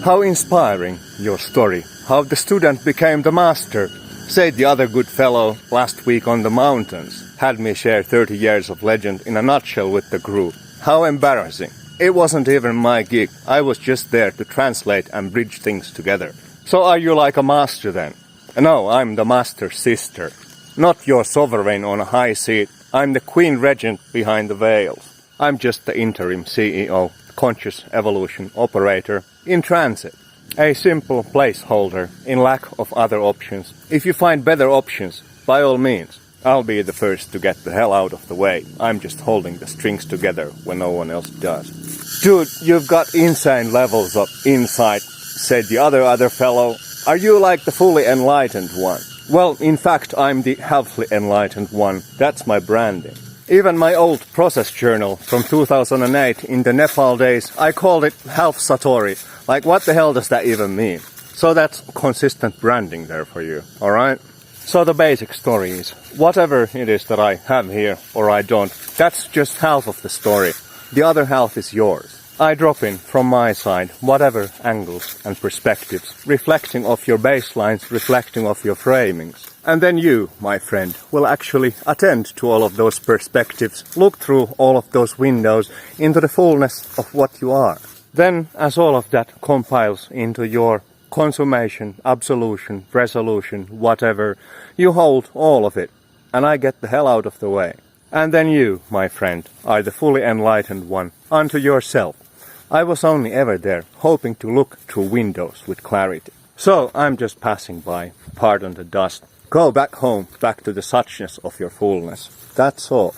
How inspiring your story. How the student became the master, said the other good fellow last week on the mountains. Had me share 30 years of legend in a nutshell with the group. How embarrassing. It wasn't even my gig. I was just there to translate and bridge things together. So are you like a master then? No, I'm the master's sister. Not your sovereign on a high seat. I'm the queen regent behind the veils. I'm just the interim CEO, conscious evolution operator, in transit. A simple placeholder in lack of other options. If you find better options, by all means, I'll be the first to get the hell out of the way. I'm just holding the strings together when no one else does. Dude, you've got insane levels of insight, said the other fellow. Are you like the fully enlightened one? Well, in fact, I'm the halfly enlightened one. That's my branding. Even my old process journal from 2008 in the Nepal days, I called it Half-satori. Like, what the hell does that even mean? So that's consistent branding there for you, alright? So the basic story is, whatever it is that I have here or I don't, that's just half of the story. The other half is yours. I drop in from my side whatever angles and perspectives, reflecting off your baselines, reflecting off your framings. And then you, my friend, will actually attend to all of those perspectives, look through all of those windows into the fullness of what you are. Then, as all of that compiles into your consummation, absolution, resolution, whatever, you hold all of it, and I get the hell out of the way. And then you, my friend, are the fully enlightened one unto yourself. I was only ever there, hoping to look through windows with clarity. So I'm just passing by, pardon the dust. Go back home, back to the suchness of your fullness. That's all.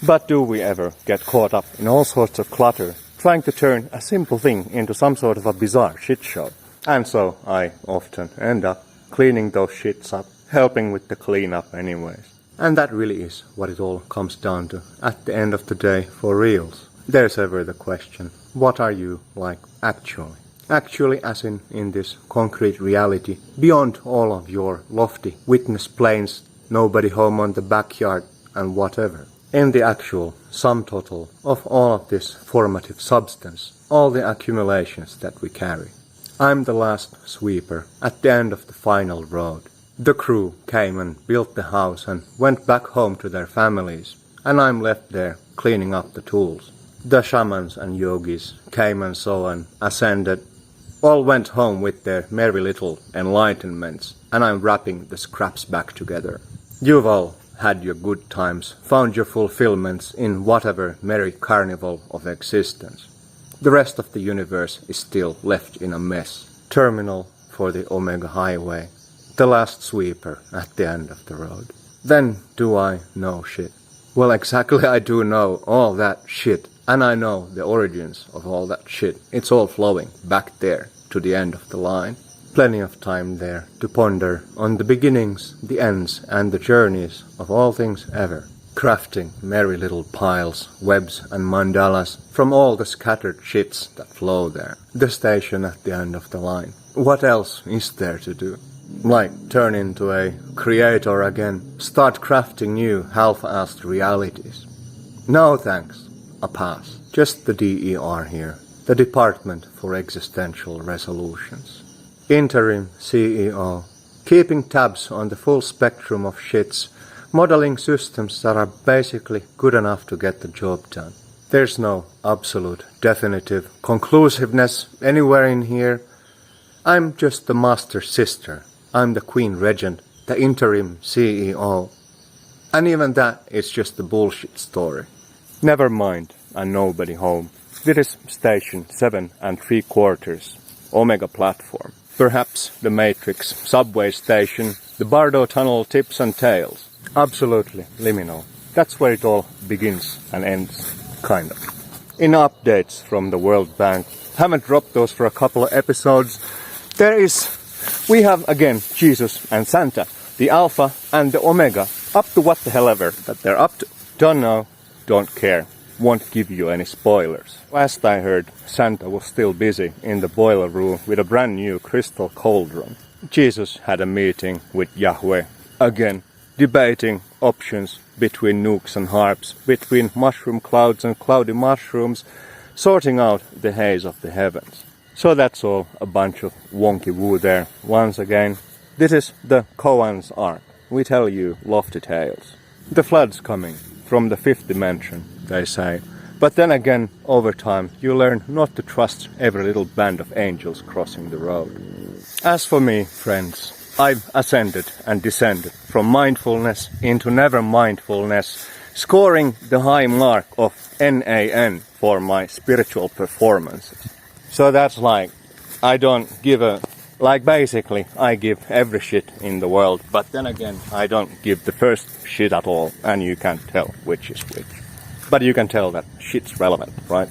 But do we ever get caught up in all sorts of clutter, trying to turn a simple thing into some sort of a bizarre shit show? And so I often end up cleaning those shits up, helping with the cleanup anyways. And that really is what it all comes down to at the end of the day for reals. There's ever the question, what are you like actually? Actually as in this concrete reality, beyond all of your lofty witness planes, nobody home on the backyard and whatever. In the actual sum total of all of this formative substance, all the accumulations that we carry. I'm the last sweeper at the end of the final road. The crew came and built the house and went back home to their families, and I'm left there cleaning up the tools. The shamans and yogis came and saw and ascended, all went home with their merry little enlightenments, and I'm wrapping the scraps back together. You've all had your good times, found your fulfillments in whatever merry carnival of existence. The rest of the universe is still left in a mess. Terminal for the Omega Highway. The last sweeper at the end of the road. Then do I know shit? Well, exactly, I do know all that shit. And I know the origins of all that shit. It's all flowing back there to the end of the line. Plenty of time there to ponder on the beginnings, the ends, and the journeys of all things ever. Crafting merry little piles, webs, and mandalas from all the scattered shits that flow there. The station at the end of the line. What else is there to do? Like turn into a creator again, start crafting new half-assed realities. No thanks. A pass. Just the DER here, the Department for Existential Resolutions. Interim CEO, keeping tabs on the full spectrum of shits, modeling systems that are basically good enough to get the job done. There's no absolute, definitive conclusiveness anywhere in here. I'm just the master sister. I'm the queen regent, the interim CEO. And even that is just a bullshit story. Nevermind, and nobody home. This is station 7 3/4, Omega platform. Perhaps the Matrix subway station, the Bardo tunnel tips and tails. Absolutely liminal. That's where it all begins and ends, kind of. In updates from the World Bank, haven't dropped those for a couple of episodes. We have again Jesus and Santa, the Alpha and the Omega, up to what the hell ever that they're up to. Don't know. Don't care. Won't give you any spoilers. Last I heard, Santa was still busy in the boiler room with a brand new crystal cauldron. Jesus had a meeting with Yahweh. Again, debating options between nukes and harps, between mushroom clouds and cloudy mushrooms, sorting out the haze of the heavens. So that's all a bunch of wonky woo there. Once again, this is the koan's arc. We tell you lofty tales. The flood's coming from the fifth dimension, they say. But then again, over time, you learn not to trust every little band of angels crossing the road. As for me, friends, I've ascended and descended from mindfulness into never-mindfulness, scoring the high mark of NAN for my spiritual performances. So that's like, I don't give a... Like basically, I give every shit in the world, but then again, I don't give the first shit at all, and you can't tell which is which. But you can tell that shit's relevant, right?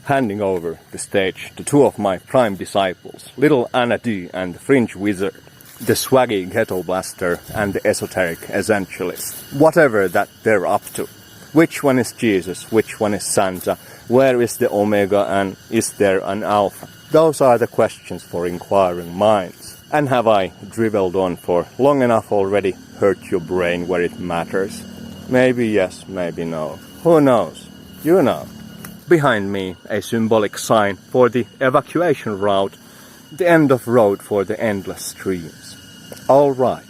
Handing over the stage to two of my prime disciples, little Ananda and the Fringe Wizard, the swaggy ghetto blaster and the esoteric essentialist. Whatever that they're up to. Which one is Jesus? Which one is Santa? Where is the Omega and is there an Alpha? Those are the questions for inquiring minds. And have I dribbled on for long enough already, hurt your brain where it matters? Maybe yes, maybe no. Who knows? You know. Behind me, a symbolic sign for the evacuation route, the end of road for the endless streams. All right.